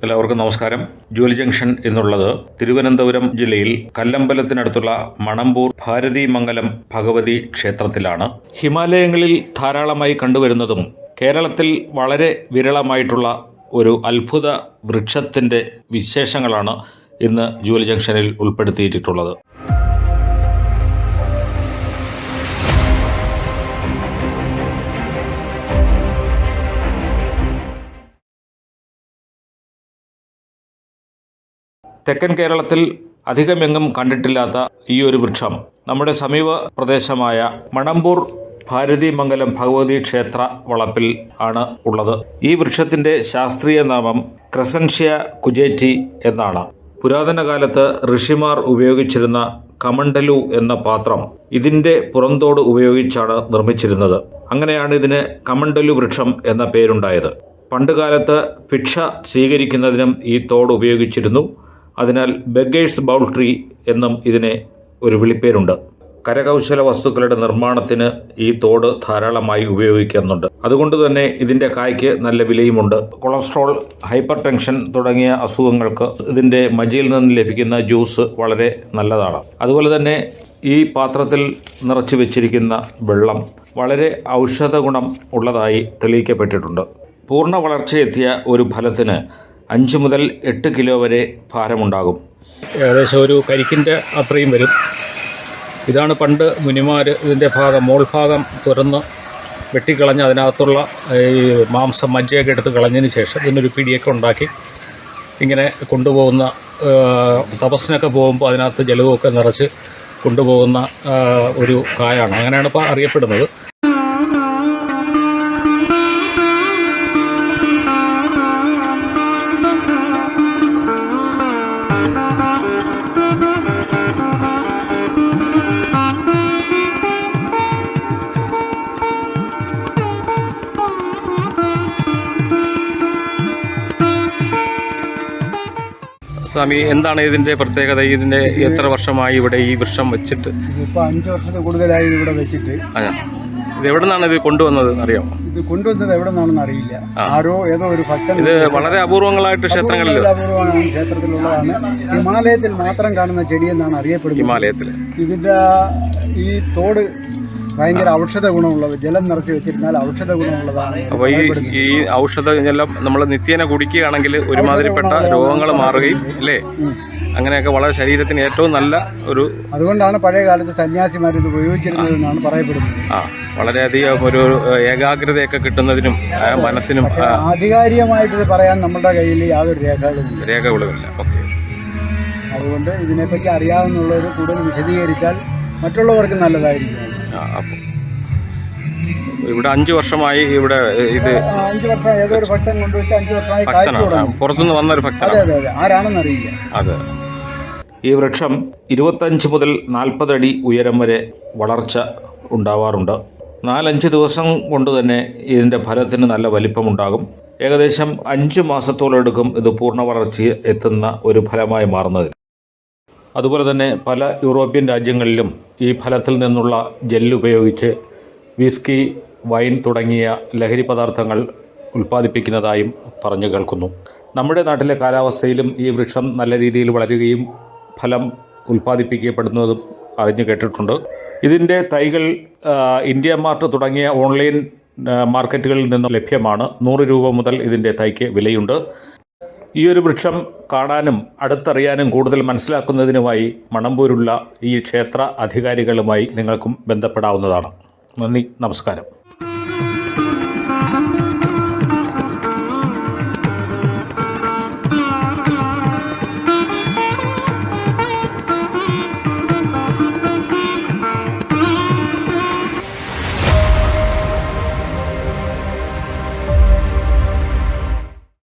എല്ലാവർക്കും നമസ്കാരം. ജോലി ജംഗ്ഷൻ എന്നുള്ളത് തിരുവനന്തപുരം ജില്ലയിൽ കല്ലമ്പലത്തിനടുത്തുള്ള മണമ്പൂർ ഭാരതീമംഗലം ഭഗവതി ക്ഷേത്രത്തിലാണ്. ഹിമാലയങ്ങളിൽ ധാരാളമായി കണ്ടുവരുന്നതും കേരളത്തിൽ വളരെ വിരളമായിട്ടുള്ള ഒരു അത്ഭുത വൃക്ഷത്തിൻ്റെ വിശേഷങ്ങളാണ് ഇന്ന് ജോലി ജംഗ്ഷനിൽ ഉൾപ്പെടുത്തിയിട്ടുള്ളത്. തെക്കൻ കേരളത്തിൽ അധികമെങ്ങും കണ്ടിട്ടില്ലാത്ത ഈ ഒരു വൃക്ഷം നമ്മുടെ സമീപ പ്രദേശമായ മണമ്പൂർ ഭാരതീമംഗലം ഭഗവതി ക്ഷേത്ര വളപ്പിൽ ആണ് ഉള്ളത്. ഈ വൃക്ഷത്തിൻ്റെ ശാസ്ത്രീയ നാമം ക്രസൻഷ്യ കുജേറ്റി എന്നാണ്. പുരാതന കാലത്ത് ഋഷിമാർ ഉപയോഗിച്ചിരുന്ന കമണ്ടലു എന്ന പാത്രം ഇതിൻ്റെ പുറന്തോട് ഉപയോഗിച്ചാണ് നിർമ്മിച്ചിരുന്നത്. അങ്ങനെയാണ് ഇതിന് കമണ്ടലു വൃക്ഷം എന്ന പേരുണ്ടായത്. പണ്ടുകാലത്ത് ഭിക്ഷ സ്വീകരിക്കുന്നതിനും ഈ തോട് ഉപയോഗിച്ചിരുന്നു. അതിനാൽ ബെഗേഴ്സ് ബൗൾ ട്രീ എന്നും ഇതിനെ ഒരു വിളിപ്പേരുണ്ട്. കരകൗശല വസ്തുക്കളുടെ നിർമ്മാണത്തിന് ഈ തോട് ധാരാളമായി ഉപയോഗിക്കുന്നുണ്ട്. അതുകൊണ്ട് തന്നെ ഇതിൻ്റെ കായ്ക്ക് നല്ല വിലയുമുണ്ട്. കൊളസ്ട്രോൾ, ഹൈപ്പർ ടെൻഷൻ തുടങ്ങിയ അസുഖങ്ങൾക്ക് ഇതിൻ്റെ മജ്ജയിൽ നിന്ന് ലഭിക്കുന്ന ജ്യൂസ് വളരെ നല്ലതാണ്. അതുപോലെ തന്നെ ഈ പാത്രത്തിൽ നിറച്ചു വെച്ചിരിക്കുന്ന വെള്ളം വളരെ ഔഷധ ഗുണം ഉള്ളതായി തെളിയിക്കപ്പെട്ടിട്ടുണ്ട്. പൂർണ്ണ വളർച്ചയെത്തിയ ഒരു ഫലത്തിന് 5 മുതൽ 8 കിലോ വരെ ഭാരമുണ്ടാകും. ഏകദേശം ഒരു കരിക്കിൻ്റെ അത്രയും വരും. ഇതാണ് പണ്ട് മുനിമാർ ഇതിൻ്റെ മോൾ ഭാഗം തുറന്ന് വെട്ടിക്കളഞ്ഞ് അതിനകത്തുള്ള ഈ മാംസം മജ്ജയൊക്കെ എടുത്ത് കളഞ്ഞതിന് ശേഷം ഇതിനൊരു പിടിയൊക്കെ ഉണ്ടാക്കി ഇങ്ങനെ കൊണ്ടുപോകുന്ന, തപസ്സിനൊക്കെ പോകുമ്പോൾ അതിനകത്ത് ജലവുമൊക്കെ നിറച്ച് കൊണ്ടുപോകുന്ന ഒരു കായാണ്. അങ്ങനെയാണ് ഇപ്പോൾ അറിയപ്പെടുന്നത്. സ്വാമി, എന്താണ് ഇതിൻ്റെ പ്രത്യേകത? ഇതിൻ്റെ എത്ര വർഷമായി ഇവിടെ ഈ വൃക്ഷം വെച്ചിട്ട്? ഇപ്പോൾ 5 വർഷത്തിൽ കൂടുതലായി ഇവിടെ വെച്ചിട്ട്. ഇത് എവിടെ നിന്നാണ് ഇത് കൊണ്ടുവന്നത് അറിയാമോ? ഇത് കൊണ്ടുവന്നത് എവിടെ നിന്നാണെന്ന് അറിയില്ല. ആരോ ഏതോ ഒരു ഭക്തൻ. ഇത് വളരെ അപൂർവങ്ങളായിട്ട് ക്ഷേത്രങ്ങളിൽ അപൂർവമാണ് ക്ഷേത്രത്തിലുള്ളതാണ്. ഹിമാലയത്തിൽ മാത്രം കാണുന്ന ചെടി എന്നാണ് അറിയപ്പെടുന്നത്. ഹിമാലയത്തിൽ ഇതിൻ്റെ ഈ തോട് ഭയങ്കര ഔഷധ ഗുണമുള്ളത്. ജലം നിറച്ച് വെച്ചിരുന്നാൽ ഔഷധ ഗുണമുള്ളതാണ്. അപ്പോൾ ഈ ഔഷധ ജലം നമ്മൾ നിത്യേന കുടിക്കുകയാണെങ്കിൽ ഒരുമാതിരിപ്പെട്ട രോഗങ്ങൾ മാറുകയും അല്ലേ, അങ്ങനെയൊക്കെ വളരെ ശരീരത്തിന് ഏറ്റവും നല്ല ഒരു. അതുകൊണ്ടാണ് പഴയ കാലത്ത് സന്യാസിമാർ ഇത് ഉപയോഗിച്ചിരുന്നതെന്നാണ് പറയപ്പെടുന്നത്. വളരെയധികം ഒരു ഏകാഗ്രതയൊക്കെ കിട്ടുന്നതിനും മനസ്സിനും. ആധികാരികമായിട്ട് പറയാൻ നമ്മുടെ കയ്യിൽ യാതൊരു രേഖകളുമില്ല. ഓക്കെ. അതുകൊണ്ട് ഇതിനെപ്പറ്റി അറിയാവുന്നവർ കൂടുതൽ വിശദീകരിച്ചാൽ മറ്റുള്ളവർക്ക് നല്ലതായിരിക്കും. അപ്പോൾ ഇവിടെ 5 വർഷമായി ഇവിടെ ഇത് 5 വർഷം ഏതൊരു ഭക്തൻ കൊണ്ടുവച്ച് 5 വർഷമായി പുറത്തുനിന്ന് വന്നൊരു ഭക്തൻ. ആരാണെന്ന് അറിയില്ല. അതെ. ഈ വൃക്ഷം 25 മുതൽ 40 അടി ഉയരം വരെ വളർച്ച ഉണ്ടാവാറുണ്ട്. 4-5 ദിവസം കൊണ്ട് തന്നെ ഇതിൻ്റെ ഫലത്തിന് നല്ല വലിപ്പമുണ്ടാകും. ഏകദേശം 5 മാസത്തോളം എടുക്കും ഇത് പൂർണ്ണ വളർച്ച എത്തുന്ന ഒരു ഫലമായി മാറുന്നതിന്. അതുപോലെ തന്നെ പല യൂറോപ്യൻ രാജ്യങ്ങളിലും ഈ ഫലത്തിൽ നിന്നുള്ള ജെല്ലുപയോഗിച്ച് വിസ്കി, വൈൻ തുടങ്ങിയ ലഹരി പദാർത്ഥങ്ങൾ ഉൽപ്പാദിപ്പിക്കുന്നതായും പറഞ്ഞു കേൾക്കുന്നു. നമ്മുടെ നാട്ടിലെ കാലാവസ്ഥയിലും ഈ വൃക്ഷം നല്ല രീതിയിൽ വളരുകയും ഫലം ഉൽപ്പാദിപ്പിക്കപ്പെടുന്നതും അറിഞ്ഞു കേട്ടിട്ടുണ്ട്. ഇതിൻ്റെ തൈകൾ ഇന്ത്യ മാർട്ട് തുടങ്ങിയ ഓൺലൈൻ മാർക്കറ്റുകളിൽ നിന്നും ലഭ്യമാണ്. 100 രൂപ മുതൽ ഇതിൻ്റെ തൈക്ക് വിലയുണ്ട്. ഈ ഒരു വൃക്ഷം കാണാനും അടുത്തറിയാനും കൂടുതൽ മനസ്സിലാക്കുന്നതിനുമായി മണമ്പൂരുള്ള ഈ ക്ഷേത്ര അധികാരികളുമായി നിങ്ങൾക്കും ബന്ധപ്പെടാവുന്നതാണ്. നന്ദി, നമസ്കാരം.